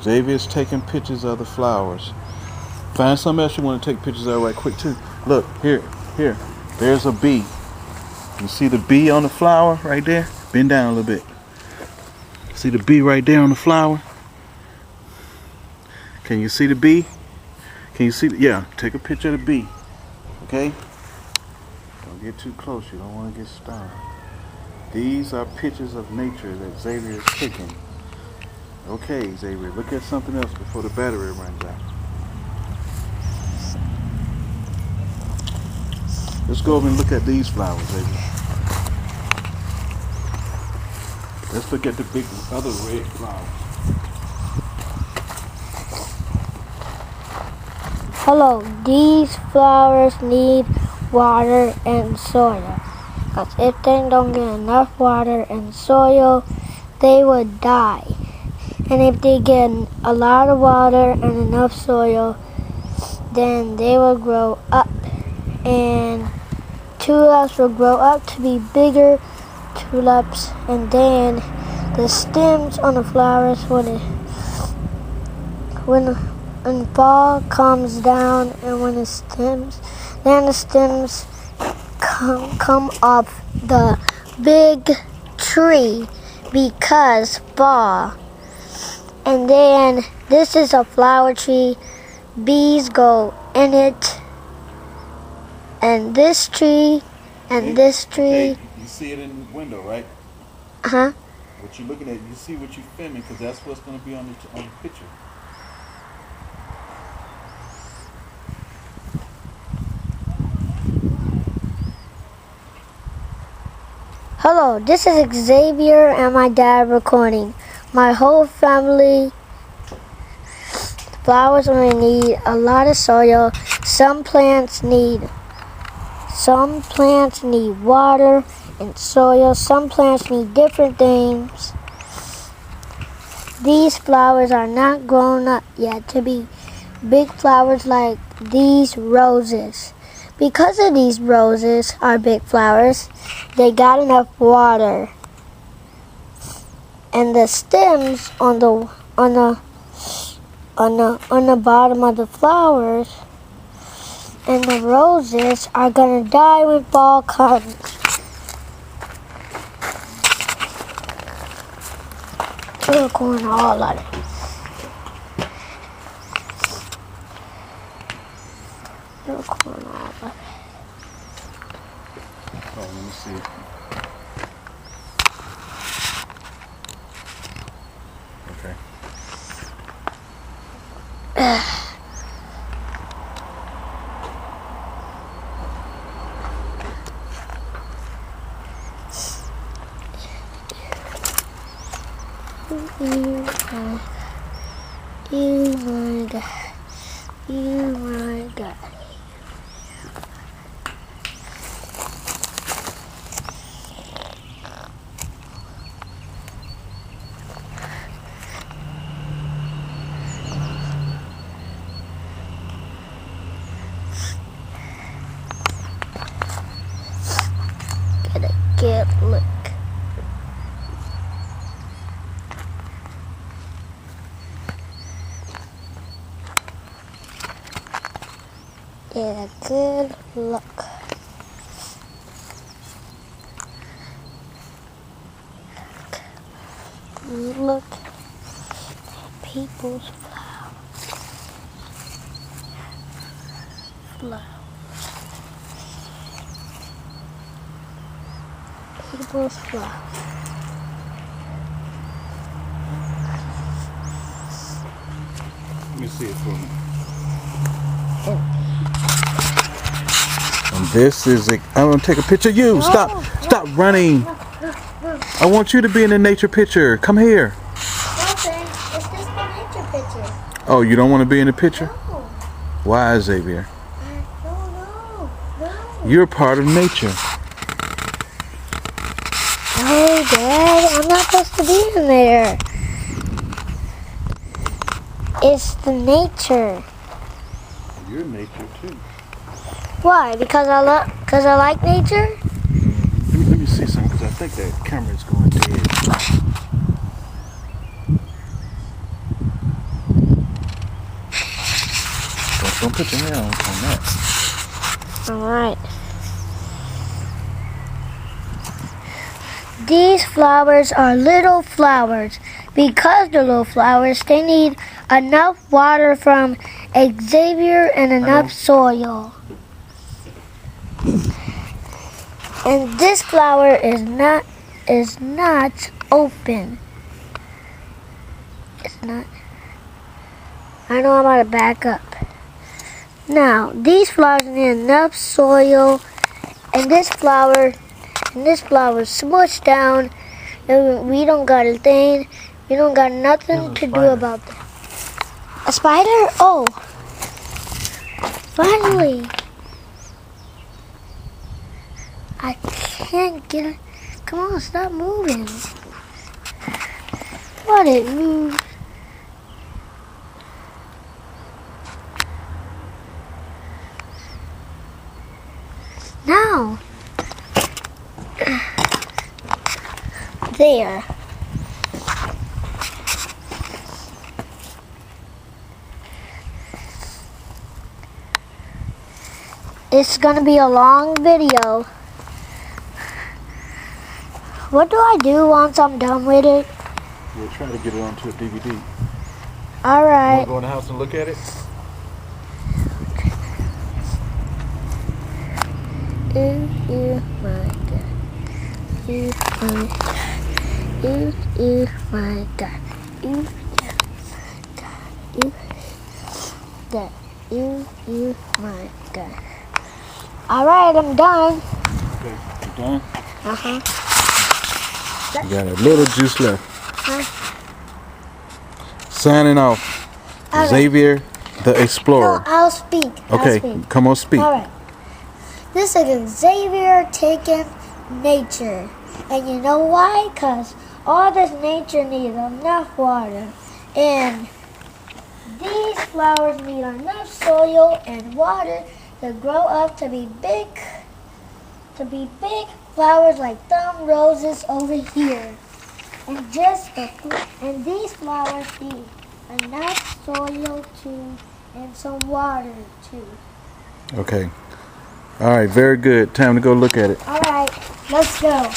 Xavier's taking pictures of the flowers. Find something else you want to take pictures of right quick too. Look, here. There's a bee. You see the bee on the flower right there? Bend down a little bit. See the bee right there on the flower? Can you see the bee? Can you see yeah, take a picture of the bee. Okay? Don't get too close, you don't want to get stung. These are pictures of nature that Xavier is taking. Okay, Xavier, look at something else before the battery runs out. Let's go over and look at these flowers, Xavier. Let's look at the big other red flowers. Hello, these flowers need water and soil. Because if they don't get enough water and soil, they would die. And if they get a lot of water and enough soil, then they will grow up. And tulips will grow up to be bigger tulips. And then the stems on the flowers, when fall comes down, and when the stems come off the big tree because fall. And then this is a flower tree. Bees go in it. And this tree and this tree. Okay. You see it in the window, right? Uh-huh. What you're looking at, you see what you're filming, because that's what's going to be on the picture. Hello, this is Xavier and my dad recording. My whole family, flowers only need a lot of soil. Some plants need water and soil. Some plants need different things. These flowers are not grown up yet to be big flowers like these roses. Because of these roses are big flowers, they got enough water. And the stems on the bottom of the flowers and the roses are gonna die when fall comes. We're going all of it. Oh, let me see. Okay. You my God. Get a good look. Get a good look. Look at people's flowers. People's flowers. Let me see it for me. And this is it. I'm gonna take a picture of you. Stop running. I want you to be in the nature picture. Come here. It's just the nature picture. Oh, you don't want to be in the picture? No. Why, Xavier? No. You're part of nature. No, Dad, I'm not supposed to be in there. It's the nature. You're nature too. Why? Because I like nature? Let me see something, because I think that camera's going dead. Don't put your hand on that. Alright. These flowers are little flowers. Because they're little flowers, they need enough water from Xavier and enough soil. And this flower is not open. It's not. I know I'm about to back up. Now, these flowers need enough soil, and this flower smushed down, and we don't got a thing. We don't got nothing to do about that. A spider? Oh, finally! I can't get it. Come on, stop moving. What it moved? Now. There. It's gonna be a long video. What do I do once I'm done with it? We'll try to get it onto a DVD. Alright. You want to go in the house and look at it? Ooh, my God. Ooh, my God. Ooh, my God. Ooh, God. Ooh, my God. Alright, I'm done. Okay, you done? Uh-huh. You got a little juice left. Huh? Signing off. All right. Xavier the Explorer. No, I'll speak. Okay, come on, speak. Alright. This is Xavier taking nature. And you know why? Because all this nature needs enough water. And these flowers need enough soil and water to grow up to be big flowers like thumb roses over here. And these flowers need enough soil too and some water too. Okay. All right, very good. Time to go look at it. All right, let's go.